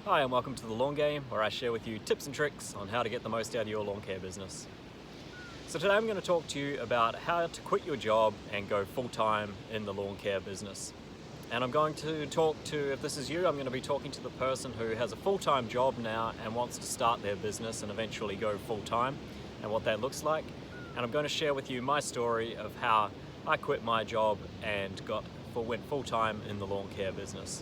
Hi and welcome to The Lawn Game, where I share with you tips and tricks on how to get the most out of your lawn care business. So today I'm going to talk to you about how to quit your job and go full-time in the lawn care business. And I'm going to talk to, if this is you, I'm going to be talking to the person who has a full-time job now and wants to start their business and eventually go full-time and what that looks like. And I'm going to share with you my story of how I quit my job and went full-time in the lawn care business.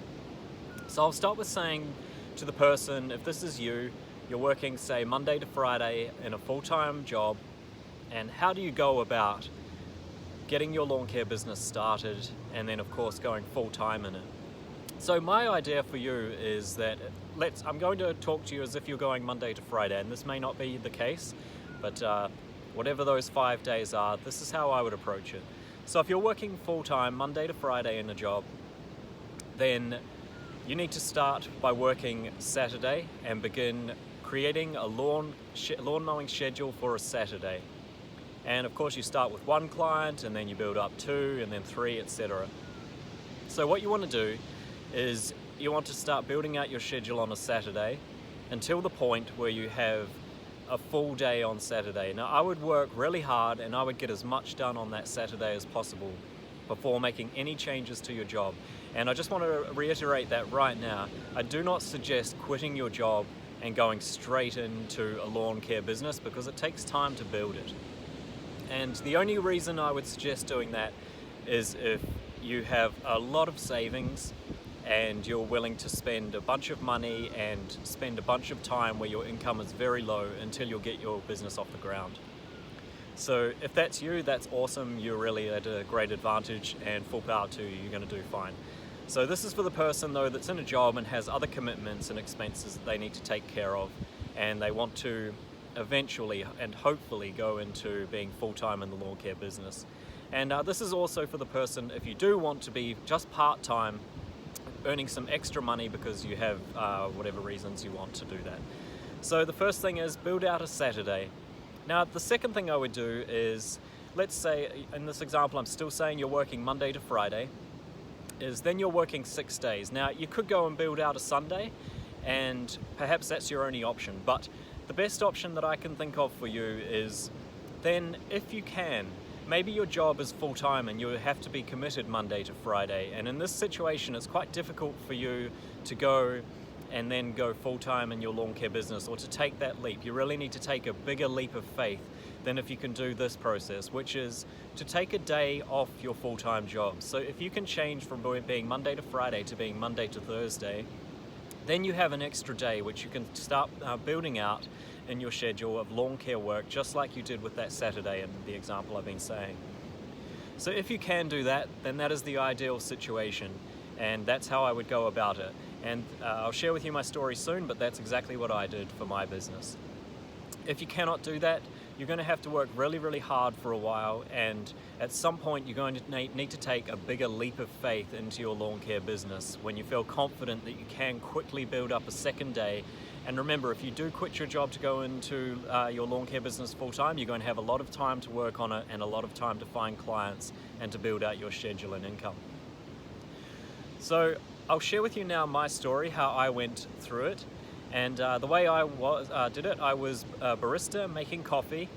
So I'll start with saying to the person, if this is you, you're working say Monday to Friday in a full-time job, and how do you go about getting your lawn care business started and then of course going full-time in it? So my idea for you is that I'm going to talk to you as if you're going Monday to Friday, and this may not be the case, but whatever those 5 days are, this is how I would approach it. So if you're working full-time Monday to Friday in a job, then you need to start by working Saturday and begin creating a lawn mowing schedule for a Saturday. And of course you start with one client and then you build up 2 and then 3, etc. So what you want to do is you want to start building out your schedule on a Saturday until the point where you have a full day on Saturday. Now I would work really hard and I would get as much done on that Saturday as possible before making any changes to your job. And I just want to reiterate that right now, I do not suggest quitting your job and going straight into a lawn care business because it takes time to build it. And the only reason I would suggest doing that is if you have a lot of savings and you're willing to spend a bunch of money and spend a bunch of time where your income is very low until you'll get your business off the ground. So if that's you, that's awesome. You're really at a great advantage and full power to you. You're going to do fine. So this is for the person though that's in a job and has other commitments and expenses that they need to take care of, and they want to eventually and hopefully go into being full-time in the lawn care business. And this is also for the person if you do want to be just part-time, earning some extra money because you have whatever reasons you want to do that. So the first thing is build out a Saturday. Now the second thing I would do is, let's say in this example I'm still saying you're working Monday to Friday, is then you're working 6 days. Now you could go and build out a Sunday and perhaps that's your only option, but the best option that I can think of for you is then if you can, maybe your job is full-time and you have to be committed Monday to Friday, and in this situation it's quite difficult for you to go and then go full-time in your lawn care business, or to take that leap. You really need to take a bigger leap of faith than if you can do this process, which is to take a day off your full-time job. So if you can change from being Monday to Friday to being Monday to Thursday, then you have an extra day which you can start building out in your schedule of lawn care work, just like you did with that Saturday in the example I've been saying. So if you can do that, then that is the ideal situation, and that's how I would go about it. And I'll share with you my story soon, but that's exactly what I did for my business. If you cannot do that, you're going to have to work really, really hard for a while, and at some point you're going to need to take a bigger leap of faith into your lawn care business when you feel confident that you can quickly build up a second day. And remember, if you do quit your job to go into your lawn care business full-time, you're going to have a lot of time to work on it and a lot of time to find clients and to build out your schedule and income. So I'll share with you now my story, how I went through it. And the way I did it, I was a barista making coffee,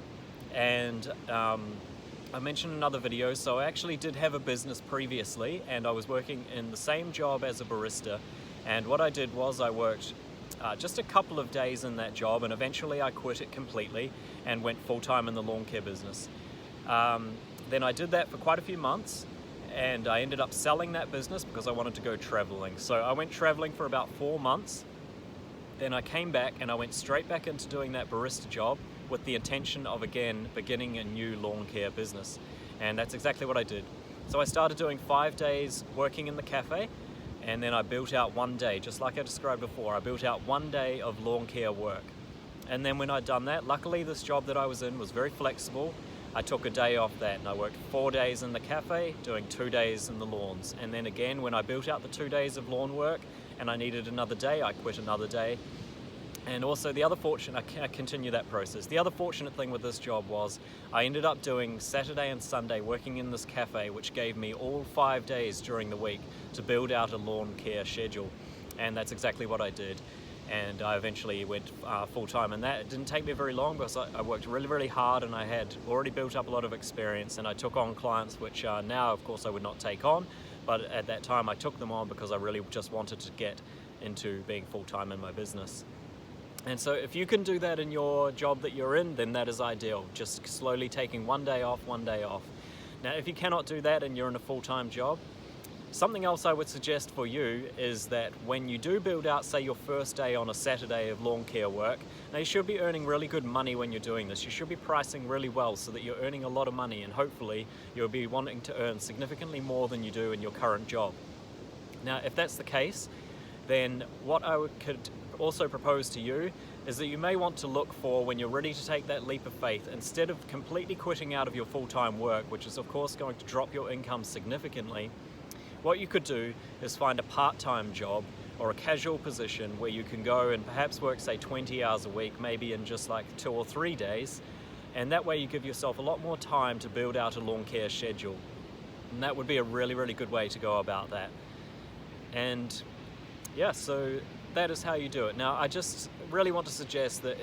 and I mentioned in another video, so I actually did have a business previously, and I was working in the same job as a barista. And what I did was I worked just a couple of days in that job, and eventually I quit it completely and went full-time in the lawn care business. Then I did that for quite a few months, and I ended up selling that business because I wanted to go traveling. So I went traveling for about 4 months. Then I came back and I went straight back into doing that barista job with the intention of again beginning a new lawn care business. And that's exactly what I did. So I started doing 5 days working in the cafe, and then I built out 1 day, just like I described before. I built out 1 day of lawn care work. And then when I'd done that, luckily this job that I was in was very flexible. I took a day off that and I worked 4 days in the cafe, doing 2 days in the lawns. And then again, when I built out the 2 days of lawn work and I needed another day, I quit another day. And also the other I continue that process. The other fortunate thing with this job was I ended up doing Saturday and Sunday working in this cafe, which gave me all 5 days during the week to build out a lawn care schedule. And that's exactly what I did. and I eventually went full-time in that. It didn't take me very long because I worked really hard, and I had already built up a lot of experience, and I took on clients which now of course I would not take on, but at that time I took them on because I really just wanted to get into being full-time in my business. And so if you can do that in your job that you're in, then that is ideal. Just slowly taking one day off. Now, if you cannot do that and you're in a full-time job, something else I would suggest for you is that when you do build out, say, your first day on a Saturday of lawn care work, now you should be earning really good money when you're doing this. You should be pricing really well so that you're earning a lot of money, and hopefully you'll be wanting to earn significantly more than you do in your current job. Now, if that's the case, then what could also propose to you is that you may want to look for, when you're ready to take that leap of faith, instead of completely quitting out of your full-time work, which is of course going to drop your income significantly, what you could do is find a part-time job or a casual position where you can go and perhaps work, say, 20 hours a week, maybe in just like 2 or 3 days, and that way you give yourself a lot more time to build out a lawn care schedule. And that would be a really good way to go about that. And yeah, so that is how you do it. Now, I just really want to suggest that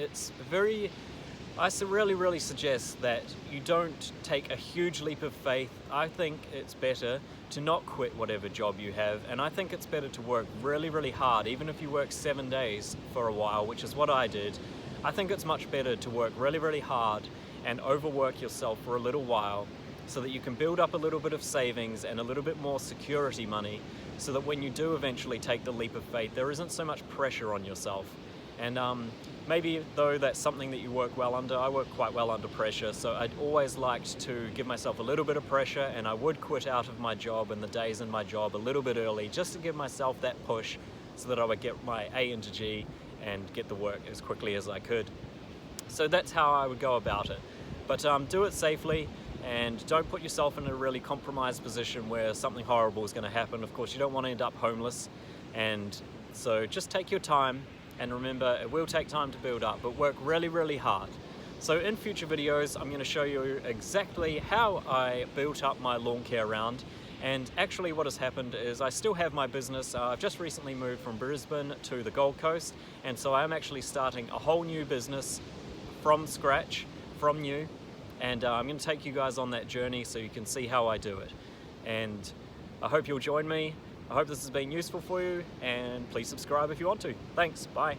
I really suggest that you don't take a huge leap of faith. I think it's better to not quit whatever job you have, and I think it's better to work really hard, even if you work 7 days for a while, which is what I did. I think it's much better to work really hard and overwork yourself for a little while so that you can build up a little bit of savings and a little bit more security money, so that when you do eventually take the leap of faith, there isn't so much pressure on yourself. And maybe though that's something that you work well under, I work quite well under pressure, so I'd always liked to give myself a little bit of pressure, and I would quit out of my job and the days in my job a little bit early, just to give myself that push so that I would get my A into G and get the work as quickly as I could. So that's how I would go about it. But do it safely, and don't put yourself in a really compromised position where something horrible is going to happen. Of course, you don't want to end up homeless, and so just take your time, and remember, it will take time to build up, but work really hard. So in future videos, I'm going to show you exactly how I built up my lawn care round. And actually what has happened is I still have my business. I've just recently moved from Brisbane to the Gold Coast, and so I'm actually starting a whole new business from scratch, from new. And I'm going to take you guys on that journey so you can see how I do it. And I hope you'll join me. I hope this has been useful for you, and please subscribe if you want to. Thanks, bye.